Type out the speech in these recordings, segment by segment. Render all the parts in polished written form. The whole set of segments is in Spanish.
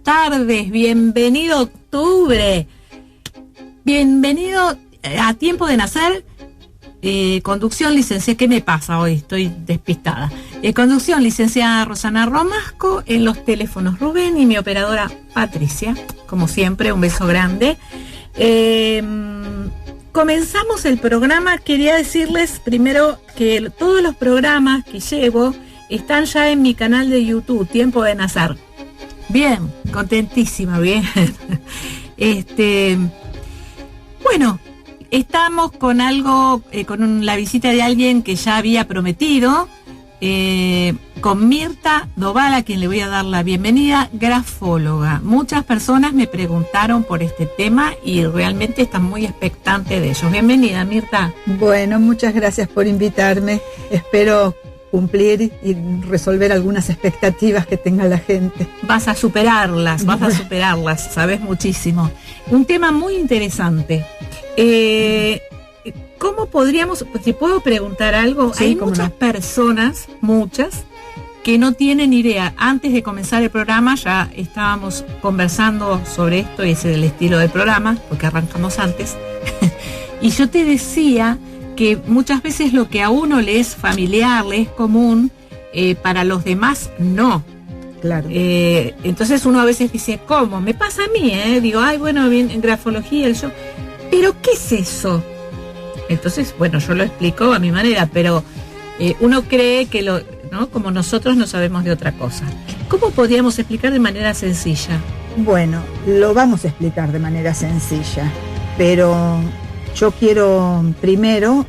tardes, bienvenido octubre, bienvenido a Tiempo de Nacer. Conducción licenciada, ¿qué me pasa hoy? Estoy despistada. Conducción licenciada Rosana Romasco, en los teléfonos Rubén y mi operadora Patricia. Como siempre, un beso grande. Comenzamos el programa. Quería decirles primero que todos los programas que llevo están ya en mi canal de YouTube, Tiempo de Nacer. Bien, contentísima, bien. Bueno, estamos con algo, con la visita de alguien que ya había prometido, con Mirta Doval, a quien le voy a dar la bienvenida, grafóloga. Muchas personas me preguntaron por este tema y realmente están muy expectantes de ellos. Bienvenida, Mirta. Bueno, muchas gracias por invitarme. Espero cumplir y resolver algunas expectativas que tenga la gente. Vas a superarlas, sabes muchísimo. Un tema muy interesante. ¿Cómo podríamos, si puedo preguntar algo? Sí, hay muchas personas, que no tienen idea. Antes de comenzar el programa ya estábamos conversando sobre esto, y ese es el estilo del programa, porque arrancamos antes. Y yo te decía que muchas veces lo que a uno le es familiar, le es común, para los demás no. Claro. Entonces uno a veces dice, ¿cómo? Me pasa a mí, digo, ay, bueno, bien, en grafología, ¿pero qué es eso? Entonces, bueno, yo lo explico a mi manera, pero uno cree que ¿no? Como nosotros no sabemos de otra cosa. ¿Cómo podríamos explicar de manera sencilla? Bueno, lo vamos a explicar de manera sencilla, pero yo quiero primero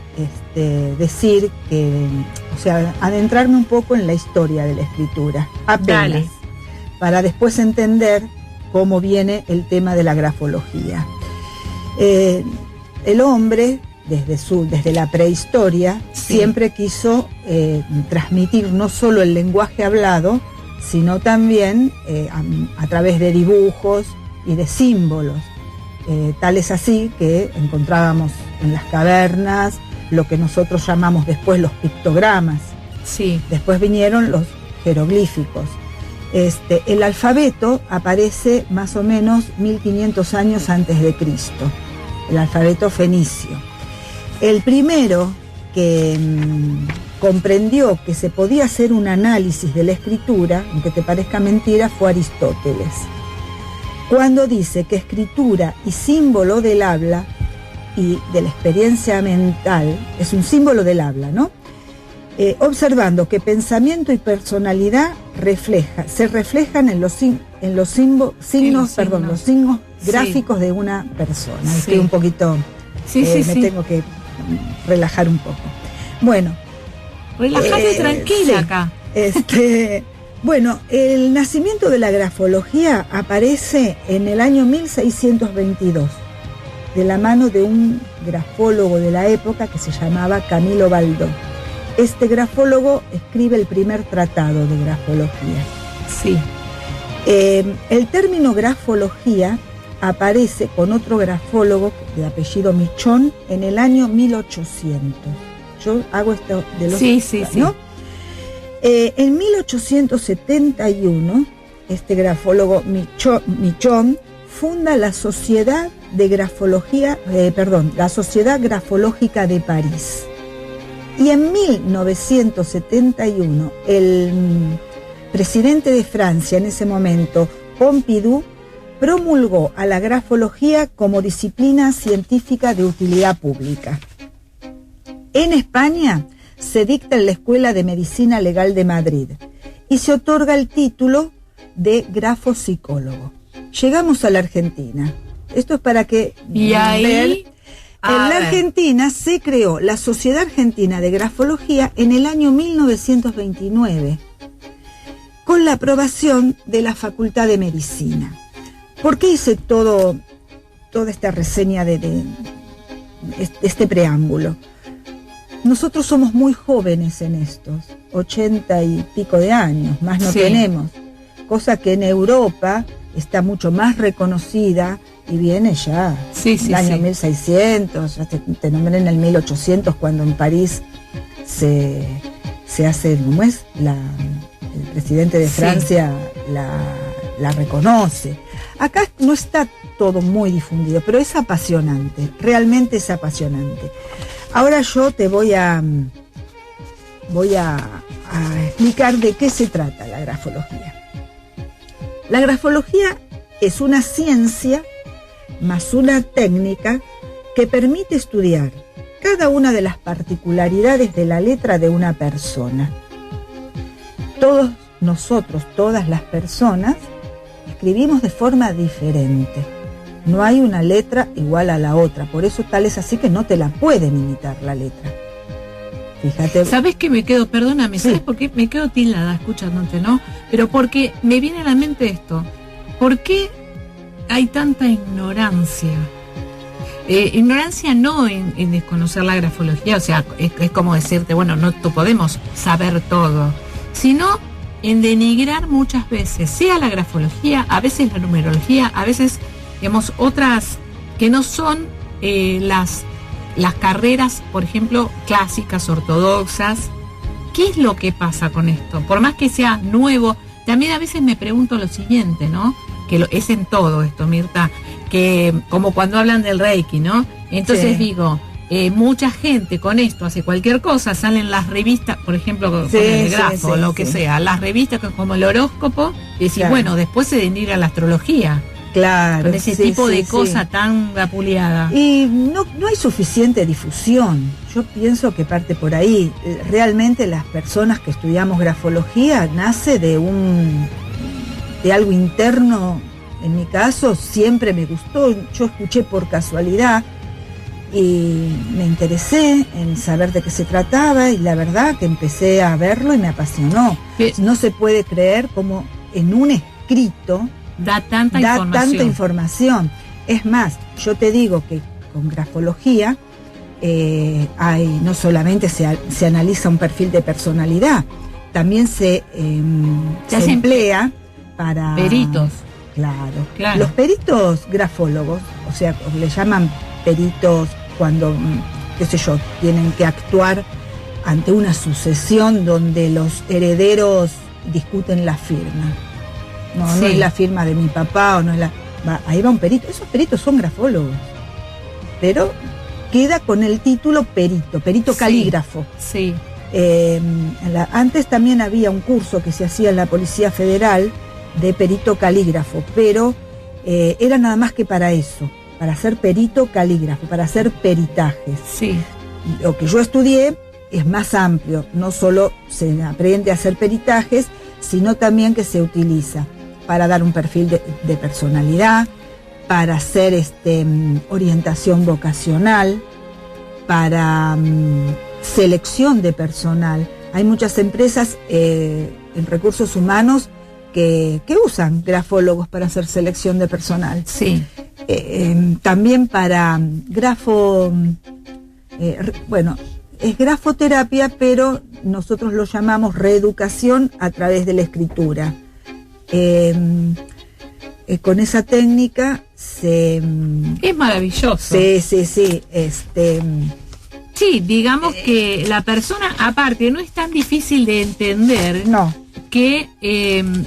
decir que, adentrarme un poco en la historia de la escritura, apenas, Dale. Para después entender cómo viene el tema de la grafología. El hombre, desde la prehistoria, sí, siempre quiso transmitir no solo el lenguaje hablado, sino también a través de dibujos y de símbolos. Tal es así que encontrábamos en las cavernas lo que nosotros llamamos después los pictogramas. Sí. Después vinieron los jeroglíficos. El alfabeto aparece más o menos 1500 años antes de Cristo, el alfabeto fenicio. El primero que comprendió que se podía hacer un análisis de la escritura, aunque te parezca mentira, fue Aristóteles, cuando dice que escritura y símbolo del habla y de la experiencia mental es un símbolo del habla, ¿no? Observando que pensamiento y personalidad se reflejan en los signos gráficos, sí, de una persona. Sí. Estoy un poquito, tengo que relajar un poco. Bueno. Relájate tranquila, sí, acá. Bueno, el nacimiento de la grafología aparece en el año 1622, de la mano de un grafólogo de la época que se llamaba Camilo Baldó. Este grafólogo escribe el primer tratado de grafología. Sí. El término grafología aparece con otro grafólogo de apellido Michón en el año 1800. Yo hago esto de los... Sí. ¿no? En 1871, este grafólogo Michón funda la Sociedad de Grafología, la Sociedad Grafológica de París. Y en 1971, el presidente de Francia en ese momento, Pompidou, promulgó a la grafología como disciplina científica de utilidad pública. En España se dicta en la Escuela de Medicina Legal de Madrid y se otorga el título de grafopsicólogo. Llegamos a la Argentina. Esto es para que vean. En la Argentina se creó la Sociedad Argentina de Grafología en el año 1929, con la aprobación de la Facultad de Medicina. ¿Por qué hice toda esta reseña de este preámbulo? Nosotros somos muy jóvenes en estos, 80 y pico de años, más no tenemos, cosa que en Europa está mucho más reconocida y viene ya el año 1600, ya te nombré en el 1800 cuando en París se hace, ¿cómo es? El presidente de Francia la reconoce. Acá no está todo muy difundido, pero es apasionante, realmente es apasionante. Ahora yo te voy a explicar de qué se trata la grafología. La grafología es una ciencia más una técnica que permite estudiar cada una de las particularidades de la letra de una persona. Todos nosotros, todas las personas, escribimos de forma diferente. No hay una letra igual a la otra, por eso tal es así que no te la pueden imitar la letra. Fíjate. ¿Sabes qué me quedo? Perdóname, ¿sabes por qué me quedo tildada escuchándote, no? Pero porque me viene a la mente esto. ¿Por qué hay tanta ignorancia? Ignorancia no en desconocer la grafología, o sea, es como decirte, bueno, no podemos saber todo, sino en denigrar muchas veces, sea la grafología, a veces la numerología, a veces, digamos, otras que no son las carreras, por ejemplo, clásicas, ortodoxas. ¿Qué es lo que pasa con esto? Por más que sea nuevo, también a veces me pregunto lo siguiente, ¿no? Que es en todo esto, Mirta, que como cuando hablan del Reiki, ¿no? Entonces digo, mucha gente con esto hace cualquier cosa, salen las revistas, por ejemplo, con el grafo, lo que sea, las revistas como el horóscopo, y decir, bueno, después se denigra la astrología. Claro. Con ese tipo de cosa tan vapuleada. Y no hay suficiente difusión. Yo pienso que parte por ahí. Realmente las personas que estudiamos grafología nace de algo interno. En mi caso siempre me gustó. Yo escuché por casualidad y me interesé en saber de qué se trataba, y la verdad que empecé a verlo y me apasionó. No se puede creer cómo en un escrito da tanta información. Es más, yo te digo que con grafología no solamente se analiza un perfil de personalidad, también se emplea para peritos. Claro. Los peritos grafólogos, o sea, le llaman peritos cuando, qué sé yo, tienen que actuar ante una sucesión donde los herederos discuten la firma. No es la firma de mi papá, o no es ahí va un perito. Esos peritos son grafólogos, pero queda con el título perito calígrafo. Sí. Antes también había un curso que se hacía en la Policía Federal de perito calígrafo, pero era nada más que para eso, para ser perito calígrafo, para hacer peritajes. Sí. Lo que yo estudié es más amplio, no solo se aprende a hacer peritajes, sino también que se utiliza para dar un perfil de personalidad, para hacer orientación vocacional, para selección de personal. Hay muchas empresas en recursos humanos que usan grafólogos para hacer selección de personal. Sí. También para es grafoterapia, pero nosotros lo llamamos reeducación a través de la escritura. Con esa técnica es maravilloso. Sí. Sí, digamos que la persona, aparte, no es tan difícil de entender. No. Que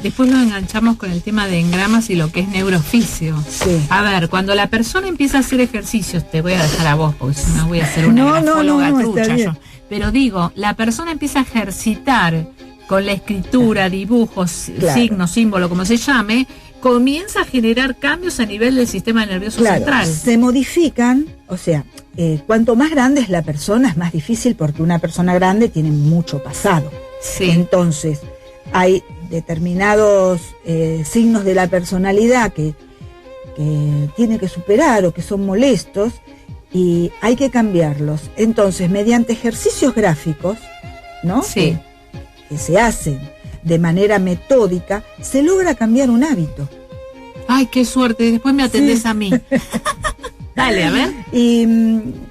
después nos enganchamos con el tema de engramas y lo que es neurooficio. Sí. A ver, cuando la persona empieza a hacer ejercicios, te voy a dejar a vos, porque si no voy a hacer una grafóloga trucha yo. Pero digo, la persona empieza a ejercitar con la escritura, dibujos, signos, símbolo, como se llame, comienza a generar cambios a nivel del sistema nervioso central. Se modifican, o sea, cuanto más grande es la persona, es más difícil, porque una persona grande tiene mucho pasado. Sí. Entonces, hay determinados signos de la personalidad que tiene que superar o que son molestos, y hay que cambiarlos. Entonces, mediante ejercicios gráficos, ¿no? Sí. Que se hacen de manera metódica, se logra cambiar un hábito. Ay, qué suerte, después me atendés a mí. Dale, a ver. Y,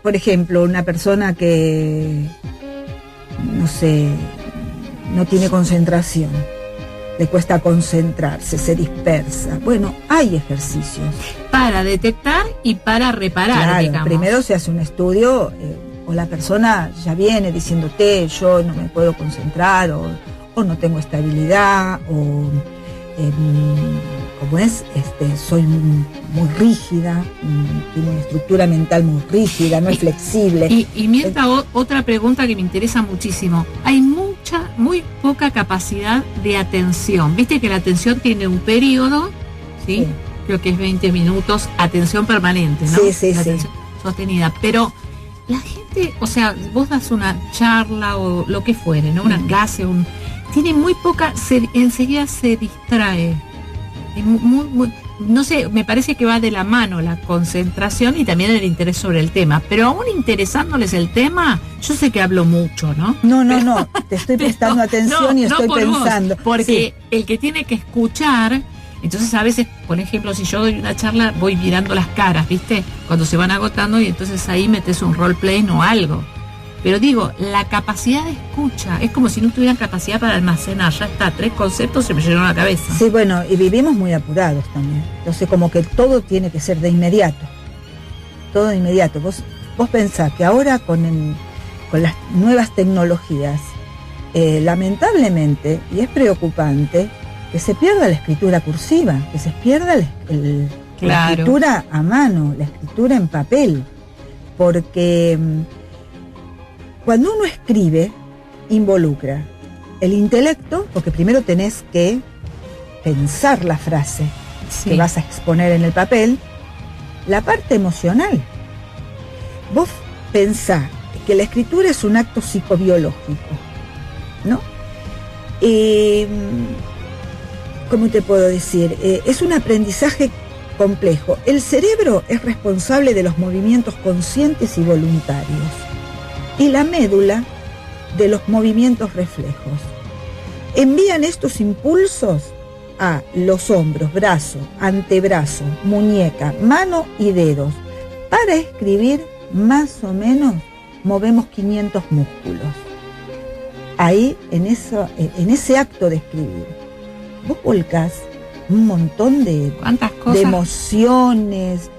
por ejemplo, una persona que, no sé, no tiene concentración, le cuesta concentrarse, se dispersa. Bueno, hay ejercicios para detectar y para reparar, digamos. Primero se hace un estudio, o la persona ya viene diciéndote, yo no me puedo concentrar, o no tengo estabilidad, o como es, soy muy rígida, tiene una estructura mental muy rígida, no es flexible. Y Mirta, otra pregunta que me interesa muchísimo. Hay muy poca capacidad de atención. Viste que la atención tiene un periodo, ¿sí? Creo que es 20 minutos, atención permanente, ¿no? Sí. Atención sostenida. Pero la gente, o sea, vos das una charla o lo que fuere, ¿no? Una clase, tiene muy poca, enseguida se distrae. No sé, me parece que va de la mano la concentración y también el interés sobre el tema, pero aún interesándoles el tema, yo sé que hablo mucho, ¿no? No, te estoy prestando atención y estoy pensando. Vos, porque el que tiene que escuchar, entonces a veces, por ejemplo, si yo doy una charla, voy mirando las caras, ¿viste? Cuando se van agotando y entonces ahí metes un roleplay o algo. Pero digo, la capacidad de escucha, es como si no tuvieran capacidad para almacenar, ya está, 3 conceptos se me llenaron la cabeza. Sí, bueno, y vivimos muy apurados también. Entonces como que todo tiene que ser de inmediato. Todo de inmediato. Vos pensás que ahora con las nuevas tecnologías, lamentablemente, y es preocupante, que se pierda la escritura cursiva, que se pierda la escritura a mano, la escritura en papel. Porque cuando uno escribe, involucra el intelecto, porque primero tenés que pensar la frase que vas a exponer en el papel, la parte emocional. Vos pensás que la escritura es un acto psicobiológico, ¿no? ¿Cómo te puedo decir? Es un aprendizaje complejo. El cerebro es responsable de los movimientos conscientes y voluntarios, y la médula de los movimientos reflejos. Envían estos impulsos a los hombros, brazo, antebrazo, muñeca, mano y dedos. Para escribir, más o menos, movemos 500 músculos. Ahí, en ese acto de escribir, vos volcás un montón de emociones.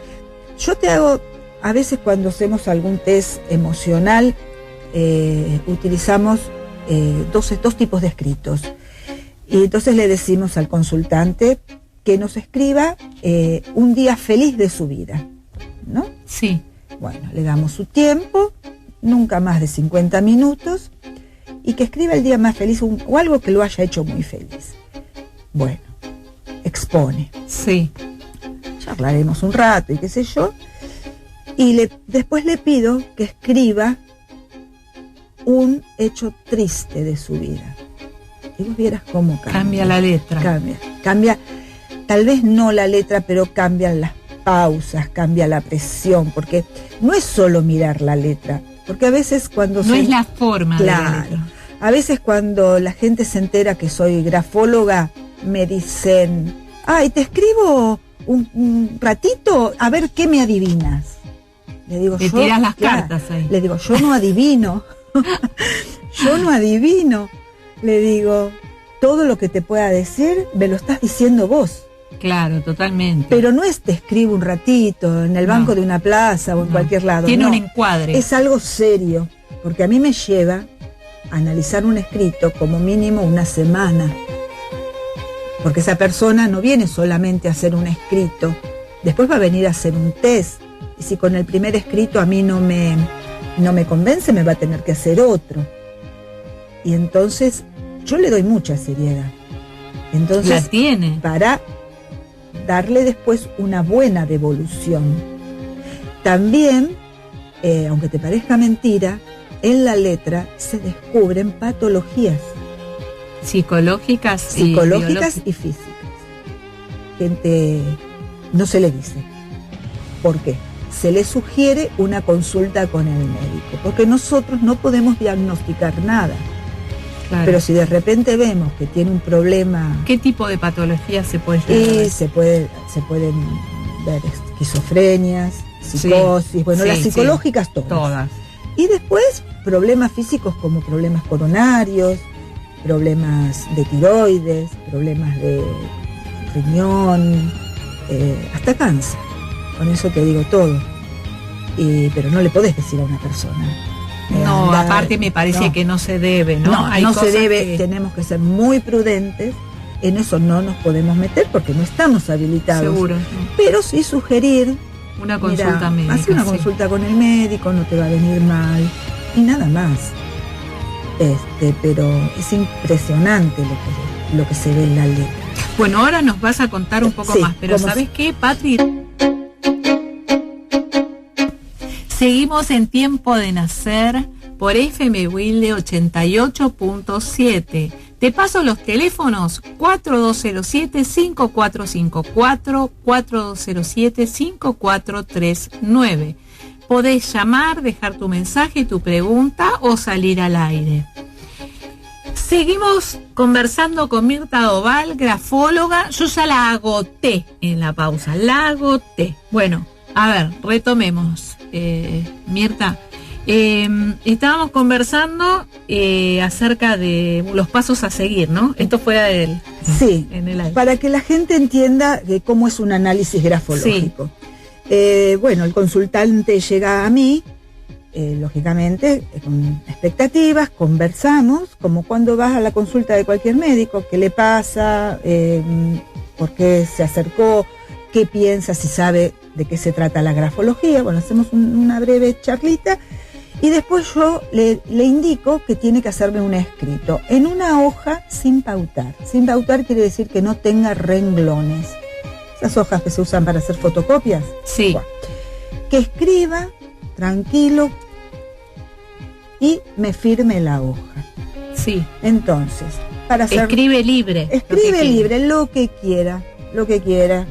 Yo te hago, a veces cuando hacemos algún test emocional, utilizamos dos tipos de escritos. Y entonces le decimos al consultante que nos escriba un día feliz de su vida, ¿no? Sí. Bueno, le damos su tiempo, nunca más de 50 minutos, y que escriba el día más feliz o algo que lo haya hecho muy feliz. Bueno, expone. Sí. Charlaremos un rato y qué sé yo, y después le pido que escriba un hecho triste de su vida. Y vos vieras cómo cambia. Cambia la letra. Cambia, tal vez no la letra, pero cambian las pausas, cambia la presión, porque no es solo mirar la letra, porque a veces cuando... No es la forma de la letra. A veces cuando la gente se entera que soy grafóloga, me dicen, ay, te escribo un ratito, a ver qué me adivinas. Le digo, te tiras las cartas ahí. Le digo, yo no adivino. Yo no adivino. Le digo, todo lo que te pueda decir, me lo estás diciendo vos. Claro, totalmente. Pero no es te escribo un ratito en el banco de una plaza o en cualquier lado. Tiene un encuadre. Es algo serio, porque a mí me lleva a analizar un escrito como mínimo una semana. Porque esa persona no viene solamente a hacer un escrito, después va a venir a hacer un test. Y si con el primer escrito a mí no me convence, me va a tener que hacer otro. Y entonces yo le doy mucha seriedad. Entonces, la tiene. Para darle después una buena devolución. También, aunque te parezca mentira, en la letra se descubren patologías. Psicológicas y físicas. Gente no se le dice. ¿Por qué? Se le sugiere una consulta con el médico, porque nosotros no podemos diagnosticar nada. Claro. Pero si de repente vemos que tiene un problema... ¿Qué tipo de patologías se puede llegar? Se pueden ver esquizofrenias, psicosis, las psicológicas todas. Y después problemas físicos como problemas coronarios, problemas de tiroides, problemas de riñón, hasta cáncer. Con eso te digo todo. Pero no le podés decir a una persona. No, aparte me parece que no se debe, ¿no? No se debe, tenemos que ser muy prudentes, en eso no nos podemos meter porque no estamos habilitados. Seguro. Pero sí sugerir Una consulta médica. Haz una sí. consulta con el médico, no te va a venir mal y nada más. Pero es impresionante lo que se ve en la letra. Bueno, ahora nos vas a contar un poco Sí, más, pero ¿sabes qué, Patri? Seguimos en Tiempo de Nacer por FM Wilde 88.7. Te paso los teléfonos 4207-5454, 4207-5439. Podés llamar, dejar tu mensaje, tu pregunta o salir al aire. Seguimos conversando con Mirta Doval, grafóloga. Yo ya la agoté en la pausa, la agoté. Bueno, a ver, retomemos, Mirta. Estábamos conversando acerca de los pasos a seguir, ¿no? Esto fuera del... Sí, en el aire. Para que la gente entienda cómo es un análisis grafológico. Sí. Bueno, el consultante llega a mí, lógicamente, con expectativas, conversamos, como cuando vas a la consulta de cualquier médico, qué le pasa, por qué se acercó, qué piensa, si sabe de qué se trata la grafología. Bueno, hacemos una breve charlita y después yo le indico que tiene que hacerme un escrito en una hoja sin pautar. Sin pautar quiere decir que no tenga renglones. Esas hojas que se usan para hacer fotocopias. Sí. Bueno, que escriba tranquilo y me firme la hoja. Sí. Entonces, para hacer... Escribe libre. Escribe libre, lo que quiera,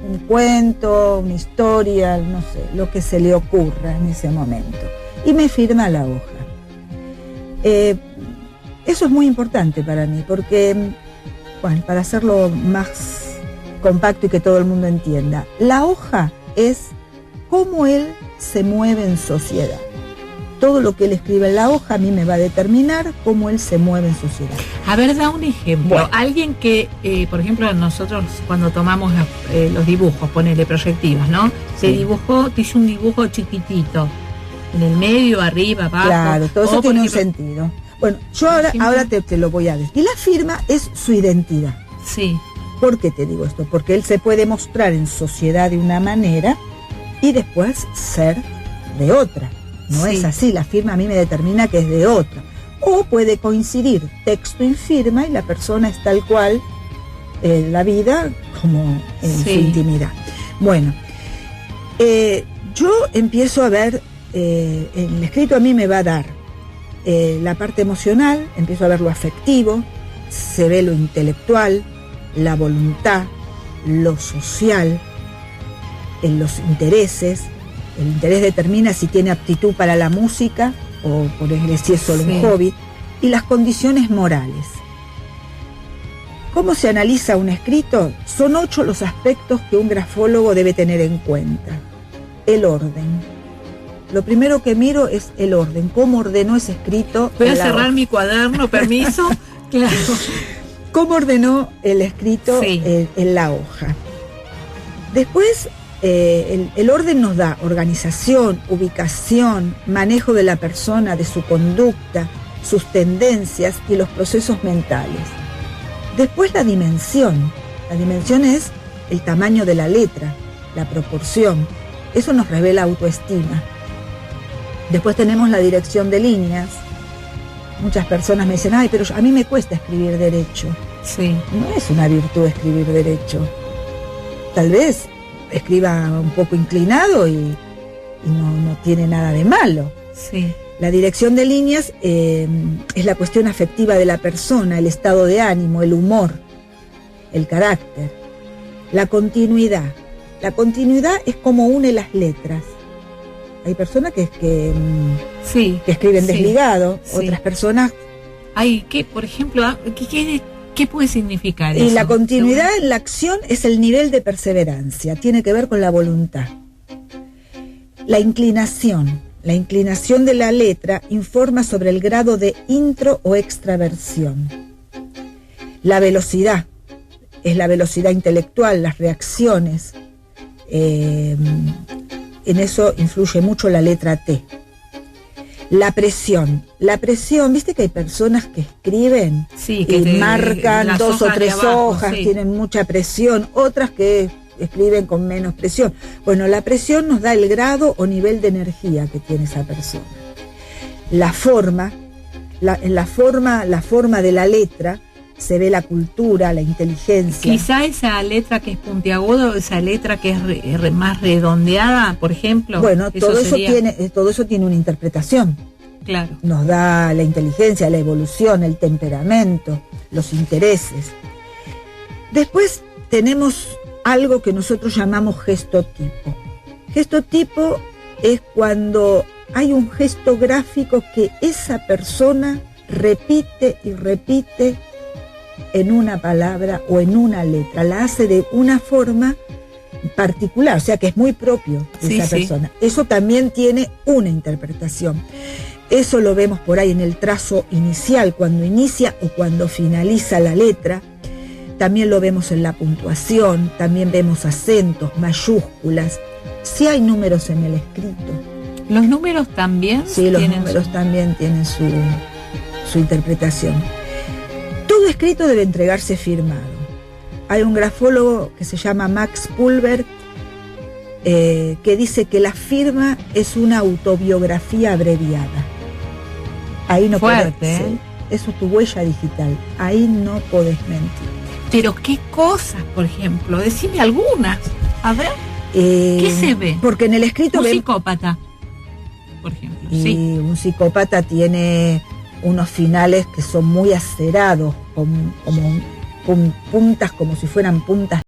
un cuento, una historia, no sé, lo que se le ocurra en ese momento. Y me firma la hoja. Eso es muy importante para mí, porque, bueno, para hacerlo más compacto y que todo el mundo entienda, la hoja es cómo él se mueve en sociedad. Todo lo que él escribe en la hoja a mí me va a determinar cómo él se mueve en sociedad. A ver, da un ejemplo. Bueno. Alguien que, por ejemplo, nosotros cuando tomamos los dibujos, ponele proyectivas, ¿no? Sí. Te hizo un dibujo chiquitito, en el medio, arriba, abajo. Claro, todo eso tiene un sentido. Bueno, yo ahora te lo voy a decir. Y la firma es su identidad. Sí. ¿Por qué te digo esto? Porque él se puede mostrar en sociedad de una manera y después ser de otra. No es así, la firma a mí me determina que es de otra. O puede coincidir texto y firma y la persona es tal cual la vida como en su intimidad. Bueno, yo empiezo a ver, el escrito a mí me va a dar la parte emocional, empiezo a ver lo afectivo, se ve lo intelectual, la voluntad, lo social, en los intereses. El interés determina si tiene aptitud para la música o por ejemplo si es solo un hobby, y las condiciones morales. ¿Cómo se analiza un escrito? Son 8 los aspectos que un grafólogo debe tener en cuenta. El orden. Lo primero que miro es el orden, cómo ordenó ese escrito. Voy a cerrar mi cuaderno, permiso. Claro. ¿Cómo ordenó el escrito en la hoja? Después, el orden nos da organización, ubicación, manejo de la persona, de su conducta, sus tendencias y los procesos mentales. Después la dimensión. La dimensión es el tamaño de la letra, la proporción. Eso nos revela autoestima. Después tenemos la dirección de líneas. Muchas personas me dicen, pero a mí me cuesta escribir derecho. Sí. No es una virtud escribir derecho. Tal vez escriba un poco inclinado y no tiene nada de malo. Sí. La dirección de líneas es la cuestión afectiva de la persona, el estado de ánimo, el humor, el carácter. La continuidad. La continuidad es como une las letras. Hay personas que escriben desligado, otras personas... por ejemplo, ¿qué puede significar eso? Y la continuidad en la acción es el nivel de perseverancia, tiene que ver con la voluntad. La inclinación de la letra informa sobre el grado de intro o extraversión. La velocidad es la velocidad intelectual, las reacciones. En eso influye mucho la letra T. La presión, viste que hay personas que escriben sí, y marcan 2 o 3 hojas, sí. Tienen mucha presión, otras que escriben con menos presión. Bueno, la presión nos da el grado o nivel de energía que tiene esa persona. La forma de la letra, se ve la cultura, la inteligencia. Quizá esa letra que es puntiaguda o esa letra que es más redondeada, por ejemplo. Bueno, todo eso tiene una interpretación. Claro. Nos da la inteligencia, la evolución, el temperamento, los intereses. Después tenemos algo que nosotros llamamos gestotipo. Gestotipo es cuando hay un gesto gráfico que esa persona repite y repite en una palabra o en una letra, la hace de una forma particular, o sea que es muy propio de esa persona. Eso también tiene una interpretación. Eso lo vemos por ahí en el trazo inicial, cuando inicia o cuando finaliza la letra. También lo vemos en la puntuación, también vemos acentos, mayúsculas. Sí hay números en el escrito. ¿Los números también? Sí, los números también tienen su interpretación. Todo escrito debe entregarse firmado. Hay un grafólogo que se llama Max Pulver que dice que la firma es una autobiografía abreviada. Ahí no fuerte, podés, eso es tu huella digital. Ahí no podés mentir. Pero qué cosas, por ejemplo, decime algunas. A ver, ¿qué se ve? Porque en el escrito un psicópata, por ejemplo. Y un psicópata tiene unos finales que son muy acerados, como puntas, como si fueran puntas.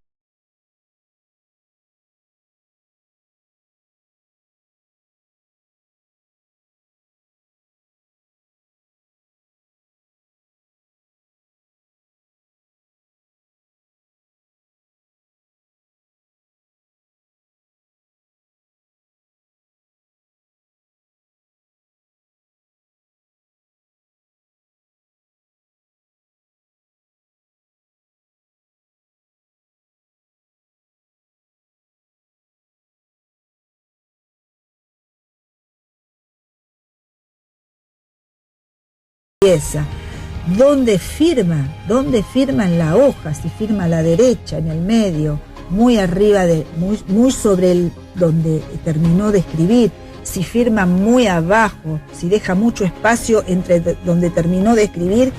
¿Dónde firma en la hoja? Si firma a la derecha, en el medio, muy arriba, muy sobre donde terminó de escribir, si firma muy abajo, si deja mucho espacio entre donde terminó de escribir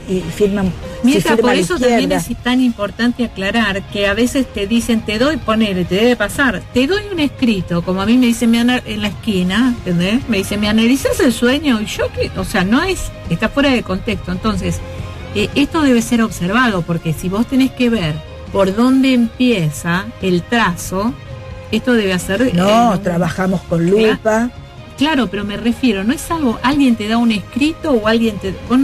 y firma. Mira, por eso también es tan importante aclarar que a veces te dicen, te doy, ponele, te debe pasar, te doy un escrito, como a mí me dicen en la esquina, ¿entendés? Me dicen, ¿me analizás el sueño? Y yo, o sea, está fuera de contexto. Entonces, esto debe ser observado, porque si vos tenés que ver por dónde empieza el trazo, esto debe hacer... trabajamos con lupa. Claro, pero me refiero, no es algo, alguien te da un escrito o vos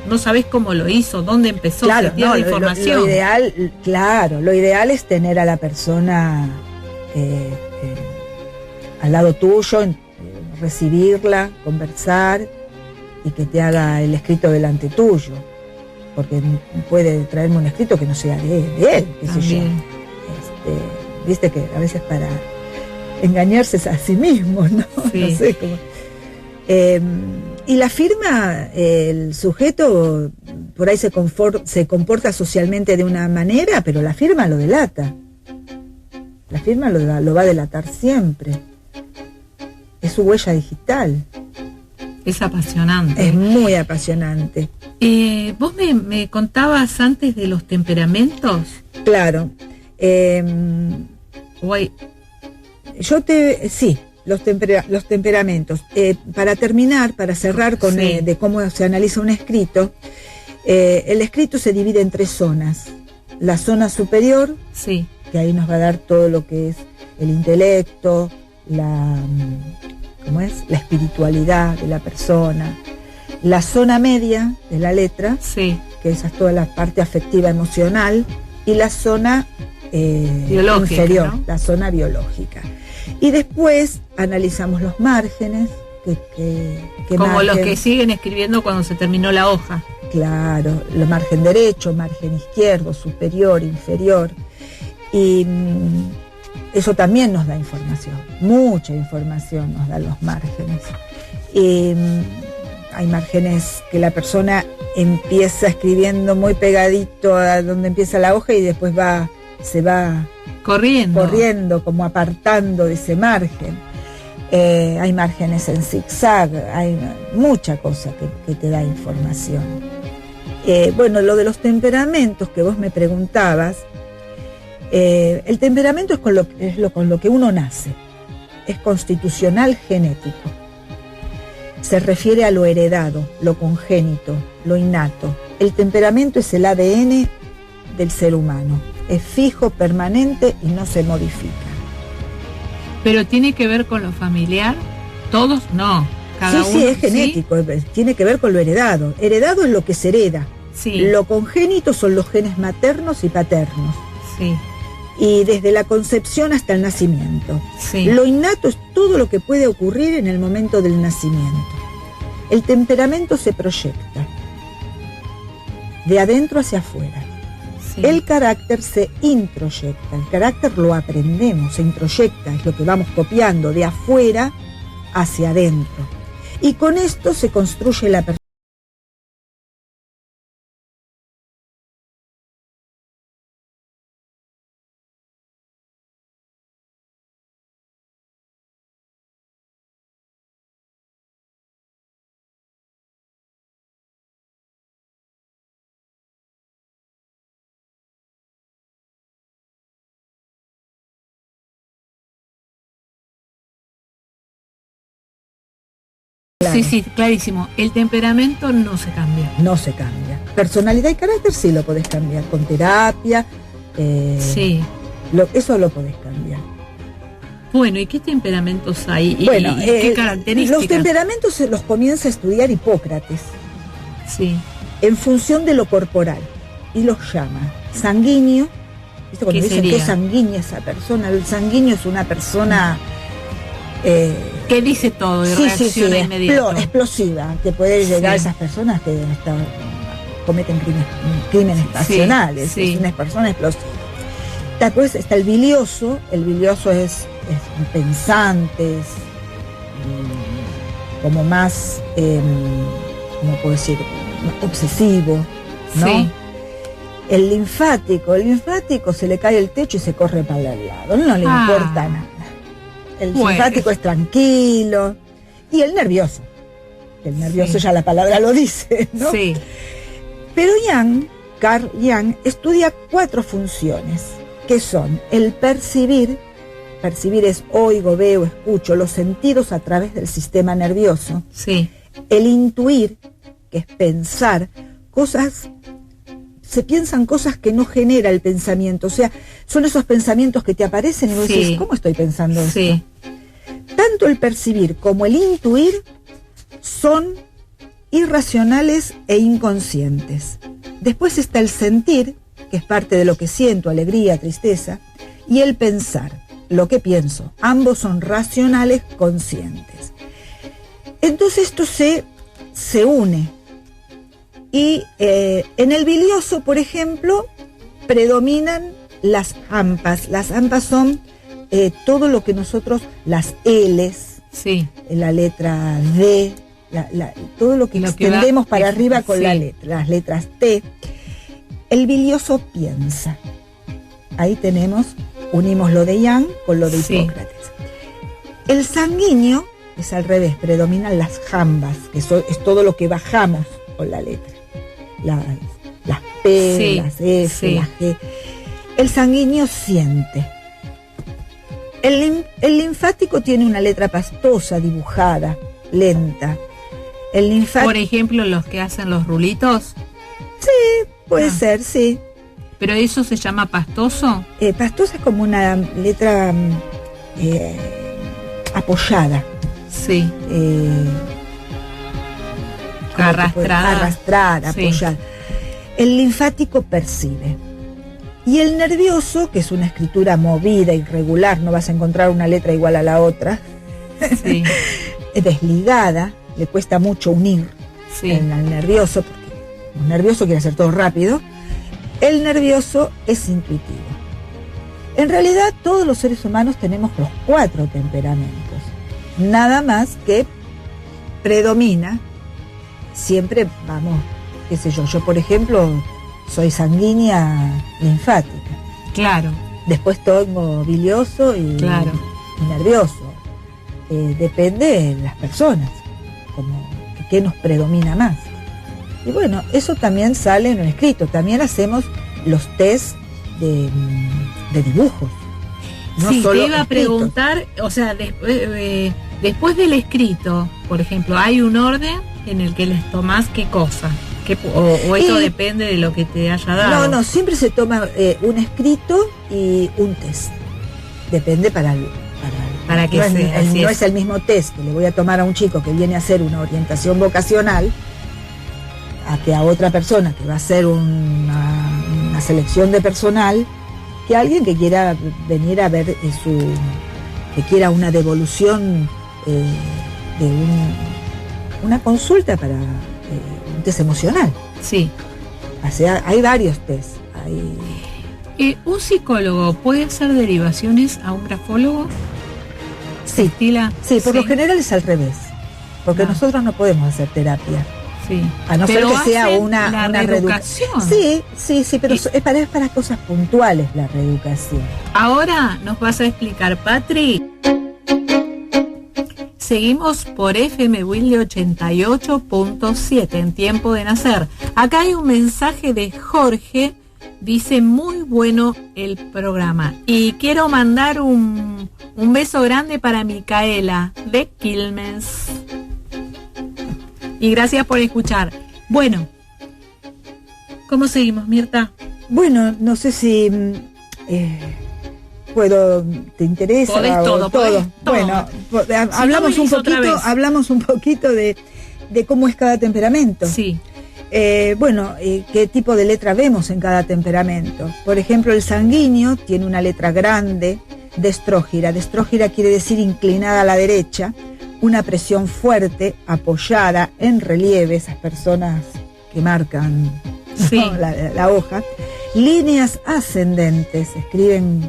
no sabés cómo lo hizo, dónde empezó, claro, la información. Lo ideal es tener a la persona al lado tuyo, recibirla, conversar y que te haga el escrito delante tuyo, porque puede traerme un escrito que no sea de él, qué sé yo. Viste que a veces para engañarse a sí mismo, ¿no? Sí. No sé cómo. Y la firma, el sujeto por ahí se comporta socialmente de una manera, pero la firma lo delata. La firma lo va a delatar siempre. Es su huella digital. Es apasionante. Es muy apasionante. ¿Vos me contabas antes de los temperamentos? Claro. Sí, los temperamentos. Para terminar, para cerrar con de cómo se analiza un escrito, el escrito se divide en 3 zonas. La zona superior, que ahí nos va a dar todo lo que es el intelecto, la espiritualidad de la persona. La zona media de la letra, que esa es toda la parte afectiva emocional, y la zona biológica, inferior, ¿no? La zona biológica. Y después analizamos los márgenes como los que siguen escribiendo cuando se terminó la hoja. Claro, el margen derecho, margen izquierdo, superior, inferior. Y eso también nos da información, mucha información nos dan los márgenes. Hay márgenes que la persona empieza escribiendo muy pegadito a donde empieza la hoja y después se va corriendo, como apartando de ese margen. Hay márgenes en zigzag, hay mucha cosa que te da información. Bueno, lo de los temperamentos que vos me preguntabas, el temperamento es con lo que uno nace, es constitucional genético. Se refiere a lo heredado, lo congénito, lo innato. El temperamento es el ADN del ser humano, es fijo, permanente y no se modifica. ¿Pero tiene que ver con lo familiar? ¿Todos? No. Cada uno, sí, es genético, ¿sí? Tiene que ver con lo heredado. Heredado es lo que se hereda. Sí. Lo congénito son los genes maternos y paternos. Sí. Y desde la concepción hasta el nacimiento. Sí. Lo innato es todo lo que puede ocurrir en el momento del nacimiento. El temperamento se proyecta de adentro hacia afuera. Sí. El carácter se introyecta. El carácter lo aprendemos, se introyecta, es lo que vamos copiando de afuera hacia adentro. Y con esto se construye la persona. Claro. Sí, clarísimo. El temperamento no se cambia. No se cambia. Personalidad y carácter sí lo podés cambiar con terapia. Sí. Eso lo podés cambiar. Bueno, ¿y qué temperamentos hay? Bueno, ¿Y qué características? Los temperamentos se los comienza a estudiar Hipócrates. Sí. En función de lo corporal. Y los llama sanguíneo. ¿Viste cuando dicen qué sanguínea esa persona? El sanguíneo es una persona... que dice todo y reacciona inmediato. Explosiva, que puede llegar a esas personas que cometen crímenes pasionales. Sí. Es una persona explosiva. Después está el bilioso es un pensante, es como más, ¿cómo puedo decir? Obsesivo, ¿no? Sí. El linfático se le cae el techo y se corre para el lado, no le importa nada. El simpático es tranquilo. Y el nervioso. El nervioso ya la palabra lo dice, ¿no? Sí. Pero Carl Jung estudia 4 funciones, que son el percibir es oigo, veo, escucho, los sentidos a través del sistema nervioso. Sí. El intuir, que es pensar, se piensan cosas que no genera el pensamiento, o sea, son esos pensamientos que te aparecen y vos decís, ¿cómo estoy pensando esto? Sí. Tanto el percibir como el intuir son irracionales e inconscientes. Después está el sentir, que es parte de lo que siento, alegría, tristeza, y el pensar, lo que pienso. Ambos son racionales, conscientes. Entonces esto se une. Y en el bilioso, por ejemplo, predominan las AMPAs. Las AMPAs son todo lo que nosotros, las L's, la letra D, todo lo que extendemos para arriba con la letra, las letras T. El bilioso piensa. Ahí unimos lo de Jung con lo de Hipócrates. El sanguíneo es al revés, predominan las jambas, que es todo lo que bajamos con la letra. Las P, las F, las G. El sanguíneo siente. El linfático tiene una letra pastosa, dibujada, lenta. El linfático... Por ejemplo, los que hacen los rulitos. Sí, puede ser, sí. ¿Pero eso se llama pastoso? Pastosa es como una letra apoyada. Sí. Arrastrada, apoyada. El linfático percibe. Y el nervioso, que es una escritura movida, irregular, no vas a encontrar una letra igual a la otra, desligada, le cuesta mucho unir al nervioso, porque un nervioso quiere hacer todo rápido. El nervioso es intuitivo. En realidad, todos los seres humanos tenemos los 4 temperamentos, nada más que predomina, siempre vamos, qué sé yo, por ejemplo soy sanguínea linfática. Claro. Después tengo bilioso y nervioso. Depende de las personas, como qué nos predomina más. Y bueno, eso también sale en el escrito. También hacemos los test de dibujos. No sí, solo te iba a escritos. Preguntar, o sea, después del escrito, por ejemplo, ¿hay un orden en el que les tomás qué cosa? ¿O esto depende de lo que te haya dado? No, siempre se toma un escrito y un test. Depende para que no sea. No es el mismo test que le voy a tomar a un chico que viene a hacer una orientación vocacional a que a otra persona que va a hacer una selección de personal, que alguien que quiera venir a ver que quiera una devolución de una consulta para un test emocional. Sí. O sea, hay varios test. ¿Un psicólogo puede hacer derivaciones a un grafólogo? Sí. ¿Estila? Sí, por lo general es al revés, porque nosotros no podemos hacer terapia. Sí. A no ser que sea una reeducación. Sí, pero es para cosas puntuales la reeducación. Ahora nos vas a explicar, Patri. Seguimos por FM Wilde 88.7 en Tiempo de Nacer. Acá hay un mensaje de Jorge. Dice, muy bueno el programa. Y quiero mandar un beso grande para Micaela de Quilmes. Y gracias por escuchar. Bueno, ¿cómo seguimos, Mirta? Bueno, no sé si ¿te interesa? Podés todo. Bueno, hablamos un poquito de cómo es cada temperamento. Sí. Qué tipo de letra vemos en cada temperamento. Por ejemplo, el sanguíneo tiene una letra grande, destrógira. Destrógira quiere decir inclinada a la derecha, una presión fuerte, apoyada, en relieve, esas personas que marcan la hoja. Líneas ascendentes, escriben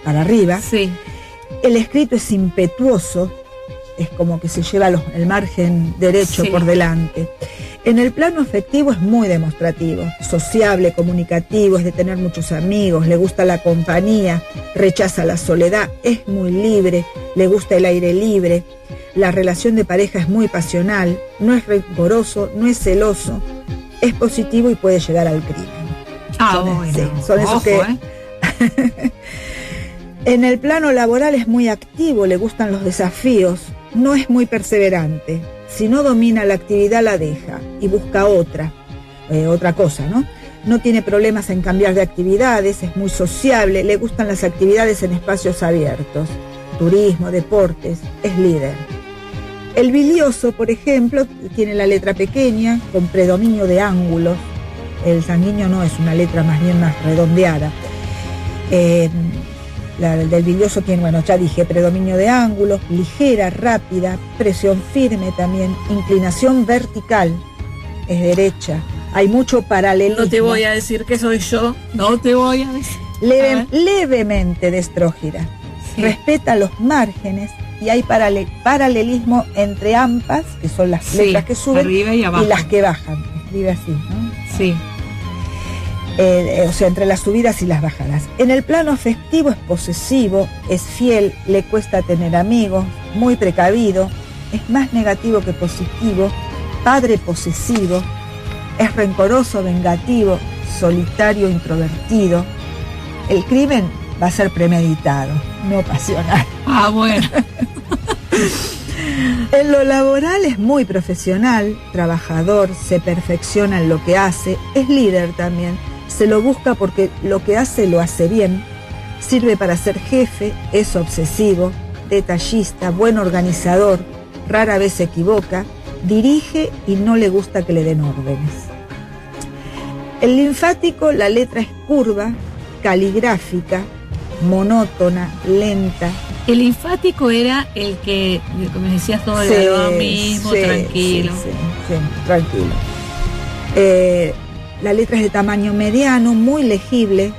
para arriba. Sí. El escrito es impetuoso, es como que se lleva el margen derecho por delante. En el plano afectivo es muy demostrativo, sociable, comunicativo, es de tener muchos amigos, le gusta la compañía, rechaza la soledad, es muy libre, le gusta el aire libre, la relación de pareja es muy pasional, no es rencoroso, no es celoso, es positivo y puede llegar al crimen. Son esos que... En el plano laboral es muy activo, le gustan los desafíos, no es muy perseverante. Si no domina la actividad la deja y busca otra cosa, ¿no? No tiene problemas en cambiar de actividades, es muy sociable, le gustan las actividades en espacios abiertos, turismo, deportes, es líder. El bilioso, por ejemplo, tiene la letra pequeña, con predominio de ángulos. El sanguíneo no, es una letra más bien más redondeada. La del bilioso tiene, ya dije, predominio de ángulos, ligera, rápida, presión firme también, inclinación vertical, es derecha. Hay mucho paralelismo. No te voy a decir que soy yo, no te voy a decir. Levemente destrógira. Sí. Respeta los márgenes y hay paralelismo entre ambas, que son las letras que suben, arriba y las que bajan. Escribe así, ¿no? Sí. Entre las subidas y las bajadas. En el plano afectivo es posesivo, es fiel, le cuesta tener amigos, muy precavido, es más negativo que positivo, padre posesivo, es rencoroso, vengativo, solitario, introvertido. El crimen va a ser premeditado, no pasional. Bueno. En lo laboral es muy profesional, trabajador, se perfecciona en lo que hace, es líder también. Se lo busca porque lo que hace lo hace bien, sirve para ser jefe, es obsesivo, detallista, buen organizador, rara vez se equivoca, dirige y no le gusta que le den órdenes. El linfático, la letra es curva, caligráfica, monótona, lenta. El linfático era el que, como decías, todo lo mismo, tranquilo. Sí, tranquilo. La letra es de tamaño mediano, muy legible,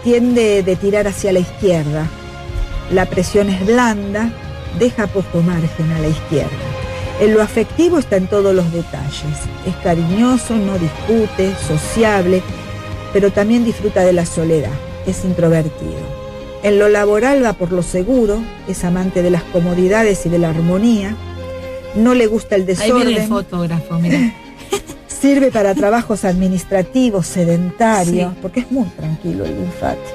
tiende de tirar hacia la izquierda. La presión es blanda, deja poco margen a la izquierda. En lo afectivo está en todos los detalles. Es cariñoso, no discute, sociable, pero también disfruta de la soledad. Es introvertido. En lo laboral va por lo seguro, es amante de las comodidades y de la armonía. No le gusta el desorden. Ahí viene el fotógrafo, mira. Sirve para trabajos administrativos, sedentarios, Sí. porque es muy tranquilo el linfático.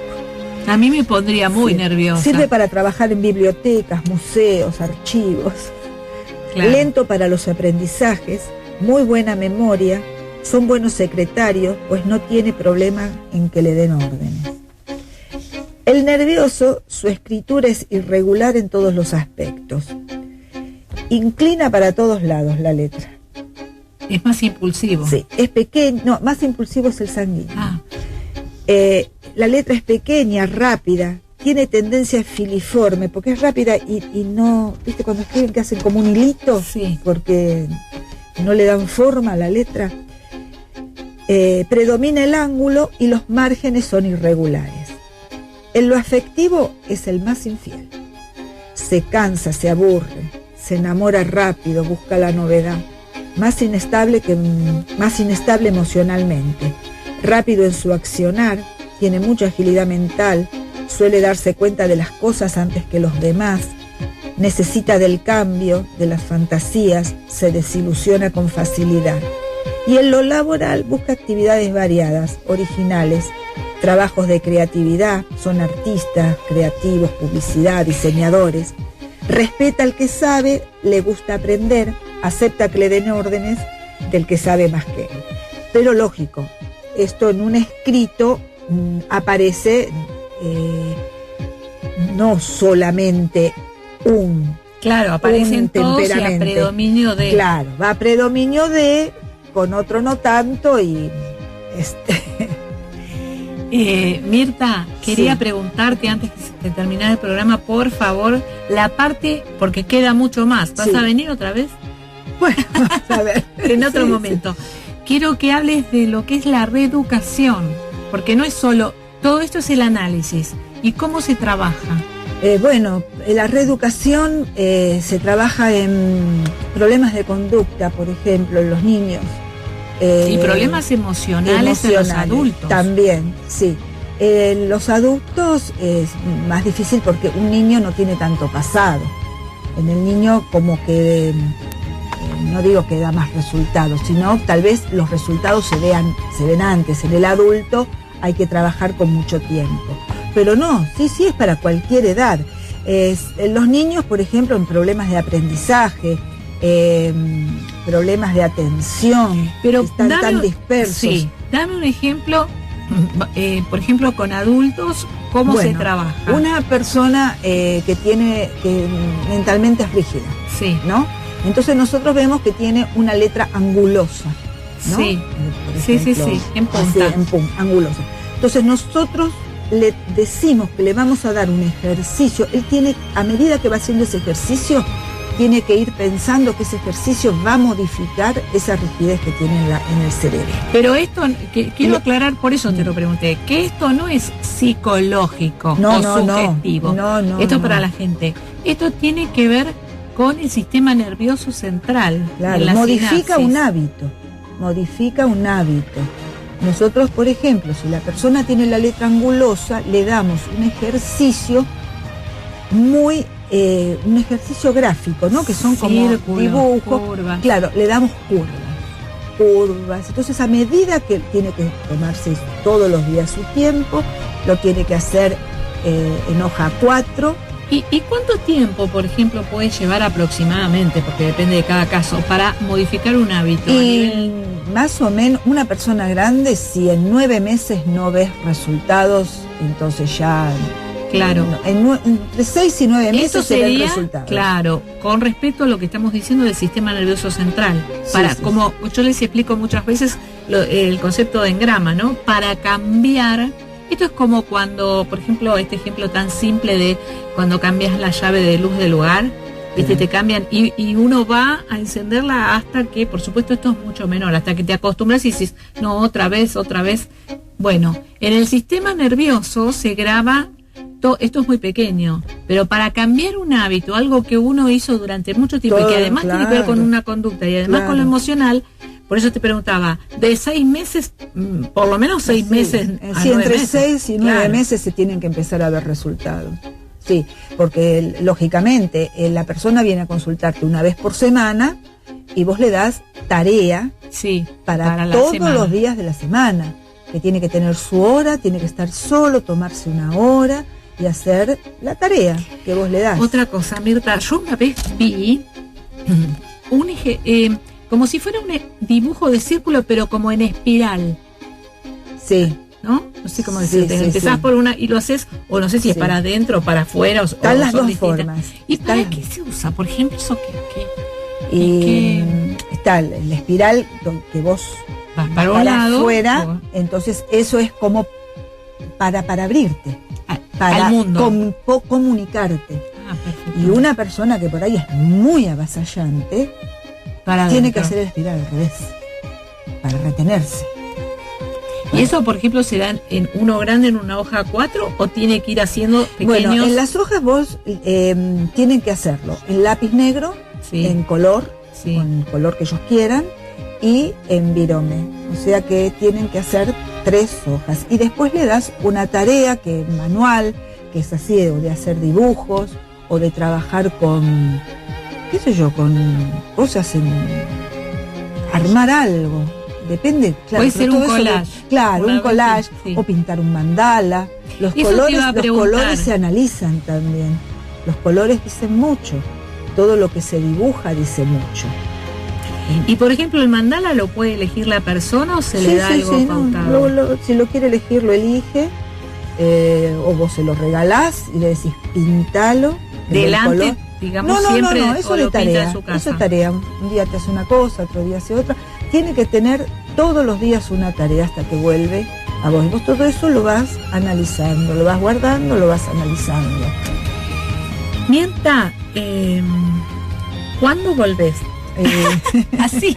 A mí me pondría muy nerviosa. Sirve para trabajar en bibliotecas, museos, archivos. Claro. Lento para los aprendizajes, muy buena memoria, son buenos secretarios, pues no tiene problema en que le den órdenes. El nervioso, su escritura es irregular en todos los aspectos. Inclina para todos lados la letra. Es más impulsivo. Sí, es pequeño, no, más impulsivo es el sanguíneo. Ah, La letra es pequeña, rápida, tiene tendencia filiforme, porque es rápida y no, ¿viste cuando escriben que hacen como un hilito? sí. Porque no le dan forma a la letra. Predomina el ángulo y los márgenes son irregulares. En lo afectivo es el más infiel. Se cansa, se aburre, se enamora rápido, busca la novedad. Más inestable emocionalmente. Rápido en su accionar, tiene mucha agilidad mental, suele darse cuenta de las cosas antes que los demás, necesita del cambio, de las fantasías, se desilusiona con facilidad. Y en lo laboral busca actividades variadas, originales, trabajos de creatividad, son artistas, creativos, publicidad, diseñadores. Respeta al que sabe, le gusta aprender, acepta que le den órdenes del que sabe más que él. Pero lógico, esto en un escrito aparece no solamente Claro, aparecen todos y a predominio de... Claro, va a predominio de, con otro no tanto y... Mirta, quería Sí. preguntarte antes de terminar el programa, por favor, la parte, porque queda mucho más. ¿Vas Sí. a venir otra vez? Bueno, vamos a ver. En otro Sí, momento. Quiero que hables de lo que es la reeducación, porque no es solo, todo esto es el análisis. ¿Y cómo se trabaja? Bueno, la reeducación se trabaja en problemas de conducta, por ejemplo, en los niños. Y problemas emocionales en los adultos. También, sí. Los adultos es más difícil porque un niño no tiene tanto pasado. En el niño como que, no digo que da más resultados, sino tal vez los resultados se ven antes. En el adulto hay que trabajar con mucho tiempo. Pero no, sí es para cualquier edad. Los niños, por ejemplo, en problemas de aprendizaje, problemas de atención, pero están tan dispersos. Sí, dame un ejemplo, por ejemplo, con adultos, ¿cómo se trabaja? Una persona que mentalmente es rígida, sí, ¿no? Entonces nosotros vemos que tiene una letra angulosa, ¿no? Sí, Por ejemplo, sí, en punta. Así, angulosa. Entonces nosotros le decimos que le vamos a dar un ejercicio. Él tiene, a medida que va haciendo ese ejercicio, tiene que ir pensando que ese ejercicio va a modificar esa rigidez que tiene en el cerebro. Pero esto, quiero aclarar, por eso te lo pregunté, que esto no es psicológico o sugestivo. No, esto es para la gente. Esto tiene que ver con el sistema nervioso central. Claro, modifica un hábito. Nosotros, por ejemplo, si la persona tiene la letra angulosa, le damos un ejercicio un ejercicio gráfico, ¿no? Que son como dibujos. Curvas. Claro, le damos curvas. Entonces, a medida que tiene que tomarse todos los días su tiempo, lo tiene que hacer en hoja 4. ¿Y cuánto tiempo, por ejemplo, puede llevar aproximadamente, porque depende de cada caso, para modificar un hábito? Y más o menos, una persona grande, si en 9 meses no ves resultados, entonces ya... Claro. Entre 6 y 9 meses eso se ven sería, resultados. claro, con respecto a lo que estamos diciendo del sistema nervioso central. Como yo les explico muchas veces el concepto de engrama, ¿no? Para cambiar... Esto es como cuando, por ejemplo, este ejemplo tan simple de cuando cambias la llave de luz del hogar, ¿viste? Te cambian y uno va a encenderla hasta que, por supuesto, esto es mucho menor, hasta que te acostumbras y dices, no, otra vez. Bueno, en el sistema nervioso se graba esto es muy pequeño, pero para cambiar un hábito, algo que uno hizo durante mucho tiempo y que además tiene que ver con una conducta y además con lo emocional, por eso te preguntaba, de 6 meses, por lo menos 6 meses. Sí, entre 6 y 9 meses se tienen que empezar a ver resultados. Sí, porque lógicamente la persona viene a consultarte una vez por semana y vos le das tarea para todos los días de la semana, que tiene que tener su hora, tiene que estar solo, tomarse una hora y hacer la tarea que vos le das. Otra cosa, Mirta, yo una vez vi como si fuera un dibujo de círculo, pero como en espiral. Sí. ¿No? No sé cómo decirte. Empezás por una y lo haces, o no sé si es para adentro o para afuera. Están las dos formas. ¿Y para qué se usa? Por ejemplo, ¿eso qué? Está la espiral que vos vas para un lado, afuera, entonces eso es como para abrirte, para al mundo. Comunicarte. Y una persona que por ahí es muy avasallante tiene que hacer el espiral al revés, para retenerse. ¿Y eso, por ejemplo, se da en uno grande en una hoja 4 o tiene que ir haciendo pequeños? Bueno, en las hojas vos tienen que hacerlo en lápiz negro, en color, con el color que ellos quieran, y en virome. O sea que tienen que hacer 3 hojas. Y después le das una tarea manual, que es así, o de hacer dibujos, o de trabajar con, qué sé yo, con cosas armar algo. Depende, claro. Puede ser un collage. Un collage, o pintar un mandala. Los colores se analizan también. Los colores dicen mucho. Todo lo que se dibuja dice mucho. Y por ejemplo, ¿el mandala lo puede elegir la persona o se le da algo pautado? Si lo quiere elegir, lo elige. O vos se lo regalás y le decís, pintalo. Delante, digamos, siempre. No, eso de tarea. Eso es tarea. Un día te hace una cosa, otro día hace otra. Tiene que tener todos los días una tarea hasta que vuelve a vos. Y vos todo eso lo vas analizando, lo vas guardando, lo vas analizando. Mirta, ¿cuándo volvés? Así,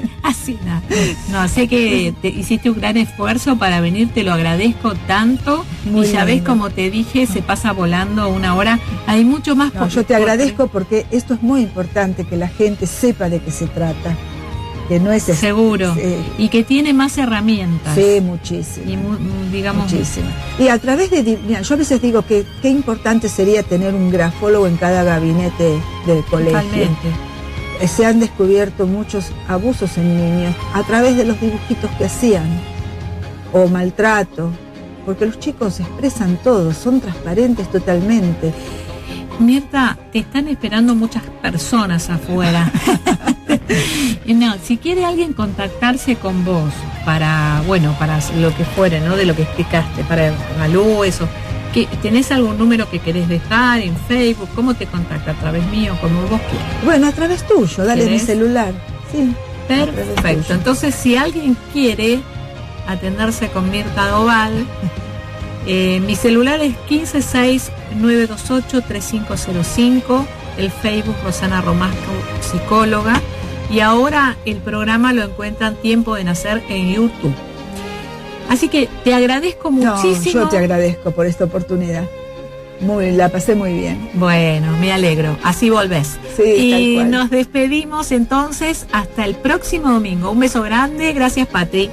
no, sé que hiciste un gran esfuerzo para venir, te lo agradezco tanto. Muy y ya ves, como te dije, se pasa volando una hora. Hay mucho más. Yo te agradezco porque esto es muy importante, que la gente sepa de qué se trata. Que no es seguro y que tiene más herramientas. Sí, muchísimo. Y digamos muchísimo. Y a través de, mira, yo a veces digo que qué importante sería tener un grafólogo en cada gabinete del colegio. Totalmente. Se han descubierto muchos abusos en niños a través de los dibujitos que hacían, o maltrato, porque los chicos expresan todo, son transparentes totalmente. Mirta, te están esperando muchas personas afuera. No, si quiere alguien contactarse con vos para lo que fuere, ¿no? De lo que explicaste, para Malú, eso. ¿Tenés algún número que querés dejar en Facebook? ¿Cómo te contacta? ¿A través mío? Como vos quieras. Bueno, a través tuyo, dale mi celular. Sí. Perfecto. Entonces, si alguien quiere atenderse con Mirta Doval, mi celular es 156-928-3505, el Facebook Rosana Romasco, psicóloga, y ahora el programa lo encuentran Tiempo de Nacer en YouTube. Así que te agradezco muchísimo. Yo te agradezco por esta oportunidad. La pasé muy bien. Bueno, me alegro. Así volvés. Sí, y tal cual. Nos despedimos entonces hasta el próximo domingo. Un beso grande. Gracias, Patri.